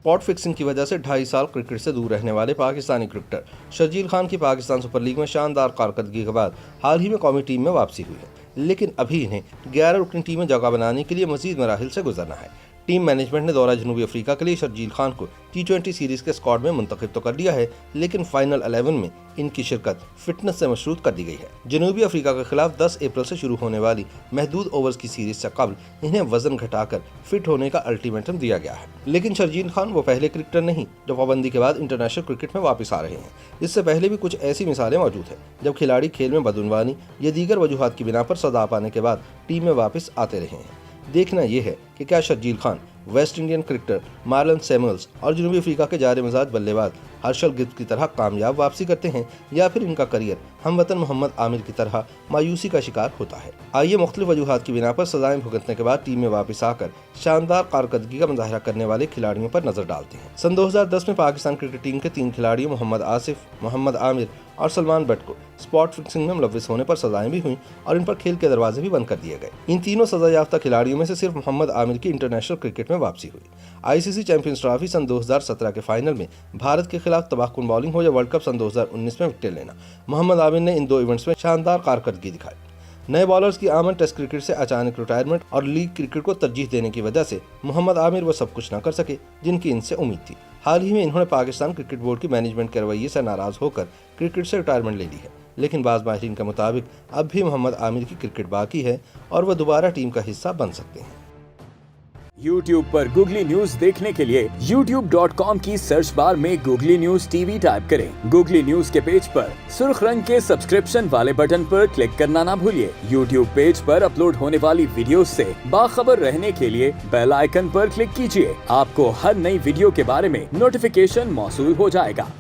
Spot fixing की वजह से 2.5 साल क्रिकेट से दूर रहने वाले पाकिस्तानी क्रिकेटर शर्जील खान की पाकिस्तान सुपर लीग में शानदार कारकर्दगी के बाद हाल ही में कौमी टीम में वापसी हुई है, लेकिन अभी इन्हें 11 रुकनी टीम में जगह बनाने के लिए मजीद मराहिल से गुजरना है। टीम मैनेजमेंट ने दौरा जनूबी अफ्रीका के लिए शर्जील खान को T20 सीरीज के स्क्वाड में मुंतखब तो कर लिया है, लेकिन फाइनल 11 में इनकी शिरकत फिटनेस से मशरूत कर दी गई है। जनूबी अफ्रीका के खिलाफ 10 अप्रैल से शुरू होने वाली महदूद ओवर्स की सीरीज से कबल इन्हें वजन घटाकर फिट होने का अल्टीमेटम दिया गया है, लेकिन शर्जील खान वो पहले क्रिकेटर नहीं जो पाबंदी के बाद इंटरनेशनल क्रिकेट में वापस आ रहे हैं। इससे पहले भी कुछ ऐसी मिसालें मौजूद हैं जब खिलाड़ी खेल में बदउनवानी या दीगर वजूहात की बिना पर सजा पाने के बाद टीम में वापस आते रहे हैं। देखना यह है कि क्या Sharjeel Khan West Indian cricketer Marlon Samuels और जनूबी अफ्रीका के जारे मिजाज बल्लेबाज हर्षल गिब्स की तरह कामयाब वापसी करते हैं, या फिर इनका करियर हमवतन मोहम्मद आमिर की तरह मायूसी का शिकार होता है। आइए मुख्तलिफ वजूहात की बिना पर सजाएं भुगतने के बाद टीम में वापस आकर शानदार कारकर्दगी का मुजाहरा करने वाले खिलाड़ियों पर नजर डालते हैं। सन 2010 में पाकिस्तान क्रिकेट टीम के 3 खिलाड़ियों मोहम्मद आसिफ, मोहम्मद आमिर और सलमान बट को स्पॉट फिक्सिंग में मुलव्विस होने पर सजाएं भी हुई और इन पर खेल के दरवाजे भी बंद कर दिए गए। इन तीनों सजा याफ्ता खिलाड़ियों में से सिर्फ मोहम्मद आमिर की इंटरनेशनल क्रिकेट में वापसी हुई। आईसीसी चैंपियंस ट्रॉफी सन 2017 के फाइनल में भारत के खिलाफ तबाहकुन बॉलिंग हो या वर्ल्ड कप सन 2019 में विकेट लेना, मोहम्मद आमिर ने इन 2 इवेंट्स में शानदार कारकर्दगी दिखाई। नए बॉलर्स की आमद, टेस्ट क्रिकेट से अचानक रिटायरमेंट और लीग क्रिकेट को तरजीह देने की वजह से मोहम्मद आमिर वो सब कुछ न कर सके जिनकी इनसे उम्मीद थी। हाल ही में इन्होंने पाकिस्तान क्रिकेट बोर्ड की मैनेजमेंट के रवैये से नाराज होकर क्रिकेट से रिटायरमेंट ले ली है, लेकिन बाज़ माहिरीन के मुताबिक अब भी मोहम्मद आमिर की क्रिकेट बाकी है और वह दोबारा टीम का हिस्सा बन सकते हैं। YouTube पर गूगली न्यूज देखने के लिए youtube.com की सर्च बार में गूगली न्यूज टीवी टाइप करें। गूगली न्यूज के पेज पर सुर्ख रंग के सब्सक्रिप्शन वाले बटन पर क्लिक करना ना भूलिए। YouTube पेज पर अपलोड होने वाली वीडियोस से बाखबर रहने के लिए बेल आइकन पर क्लिक कीजिए। आपको हर नई वीडियो के बारे में नोटिफिकेशन मौसूल हो जाएगा।